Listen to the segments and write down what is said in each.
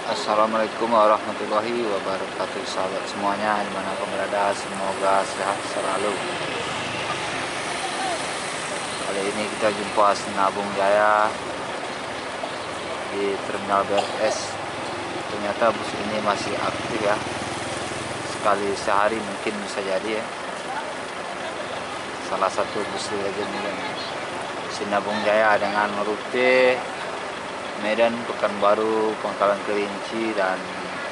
Assalamualaikum warahmatullahi wabarakatuh, sahabat semuanya dimanapun berada, semoga sehat selalu. Kali ini kita jumpa Sinabung Jaya di Terminal BRS. Ternyata bus ini masih aktif ya, sekali sehari mungkin bisa jadi ya. Salah satu bus legend Sinabung Jaya dengan rute Medan, Pekanbaru, Pangkalan Kerinci, dan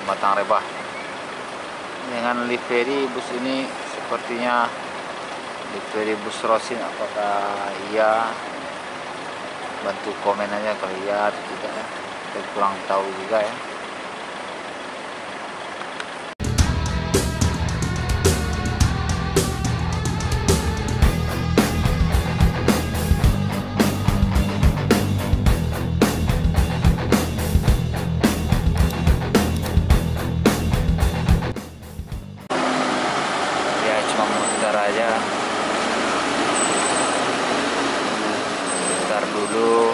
Pematang Rebah. Dengan livery bus ini sepertinya livery bus Rosin. Apakah iya? Bantu komen aja kalau iya atau tidak ya. Saya kurang tahu juga ya. Aja bentar dulu.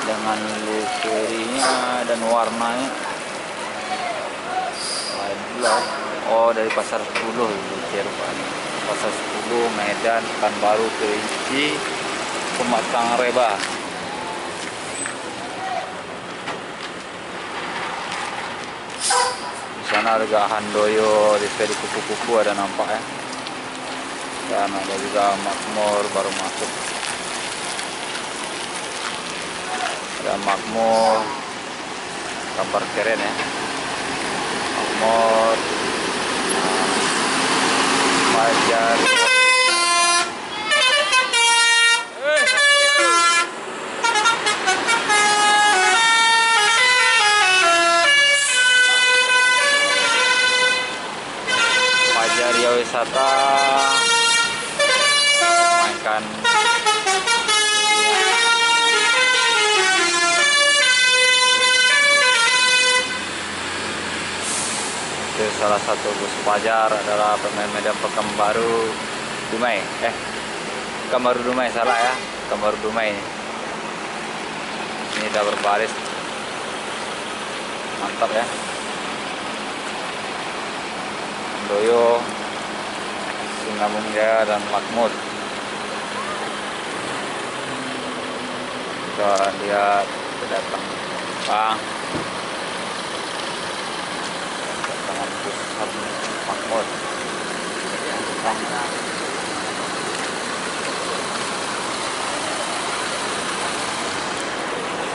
Dengan liverinya dan warnanya oh dari Pasar 10 itu rupanya. Pasar 10 Medan, Pekanbaru, Kerinci, Pematang Rebah. Di sana ada Handoyo, livery kupu-kupu ada nampak ya. Dan ada juga Makmur baru masuk. Ada Makmur, kabar keren ya. Makmur, Fajar, Fajar Wisata mainkan itu. Salah satu bus Fajar adalah pemain Medan Pekanbaru Dumai. Pekanbaru Dumai, salah ya. Pekanbaru Dumai ini udah berbaris mantap ya. Doyo, Sinabung Jaya, dan Makmur. Kita lihat kedatang Bang dengan bus Makmur.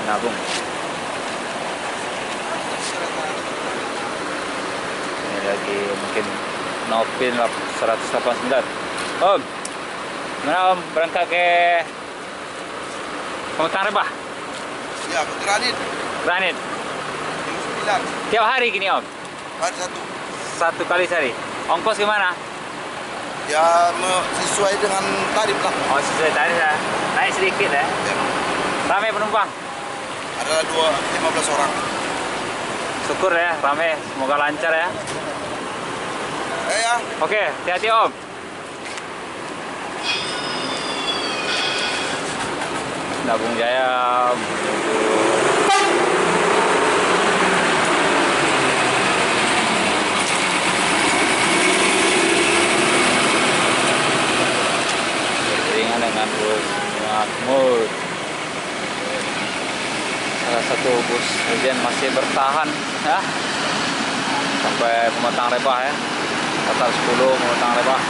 Sinabung. Ini lagi mungkin Nopin 189. Om, mana Om berangkat ke Pematang Rebah? Ya, ke Granit. Granit. 9. Tiap hari gini Om? Hari satu. Satu kali sehari. Ongkos gimana? Ya, sesuai dengan tarif lah. Oh, sesuai tarif ya. Naik sedikit ya. Ya. Ramai penumpang? Ada 15 orang. Syukur ya, ramai. Semoga lancar ya. Ya. Oke, hati-hati Om. Sinabung Jaya menuju beriringan dengan bus Makmur. Salah satu bus hujan masih bertahan ya sampai Pematang Rebah ya. Pasar 10 Pematang Rebah.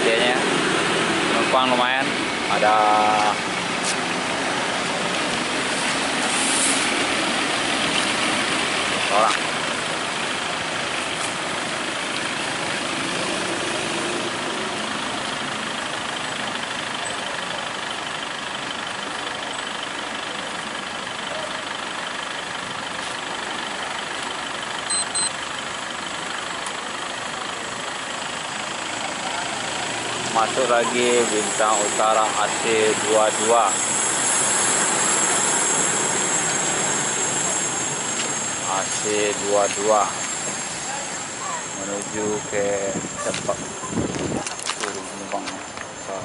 Hujannya penumpang lumayan, ada orang. Masuk lagi Bintang Utara AC 22. masih 22 menuju ke tempat turun penumpangnya. So,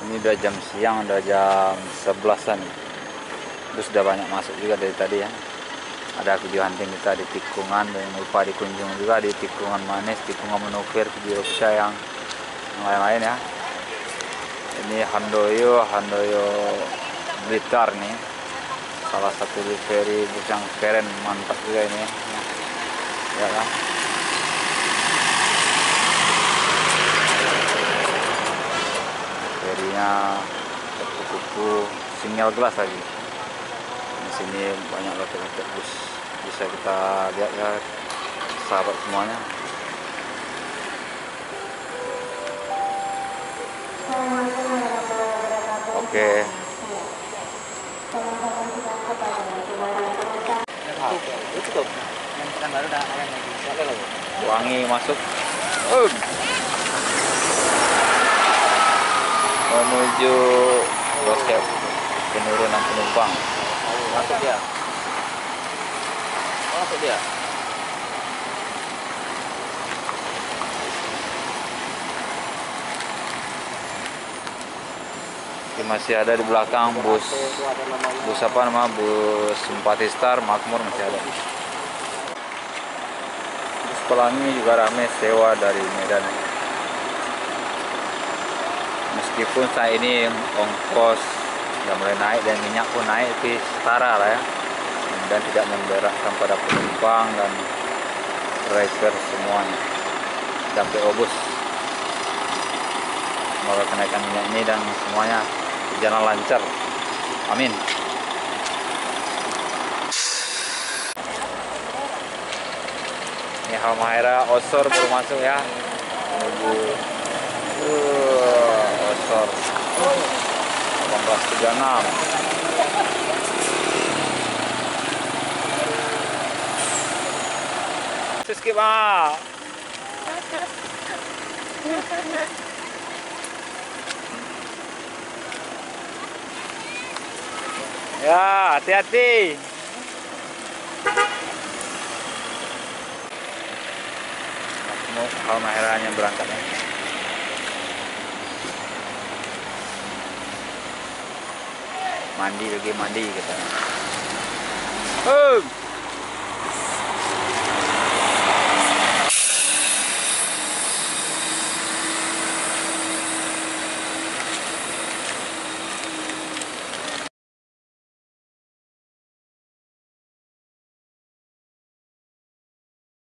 ini udah jam siang, udah jam 11-an. Terus udah banyak masuk juga dari tadi ya. Ada video hunting kita di tikungan, dan jangan lupa dikunjung juga di tikungan Manis, tikungan Menukir, video kita yang lain-lain ya. Ini Handoyo Blitar nih, salah satu ferry bus yang keren, mantap juga ini ya kan. Ferinya kupu-kupu single glass lagi. Di sini banyak loket-loket bus, bisa kita lihat ya sahabat semuanya. Oke. Wangi masuk. Menuju loket penurunan penumpang. Masuk dia. Masuk dia. Masih ada di belakang bus apa nama, bus Simpati Star Makmur masih ada. Bus Pelangi juga ramai sewa dari Medan. Meskipun saat ini ongkos sudah mulai naik dan minyak pun naik, tapi setara lah ya, dan tidak memberatkan pada penumpang dan driver semuanya dan PO bus. Semoga kenaikan minyak ini dan semuanya berjalan lancar. Amin. Ini Halmahera Osor baru masuk ya. Menuju Osor 1836. Skip ah. Ya, hati-hati. Halmaheranya berangkatnya. Mandi lagi, mandi kita.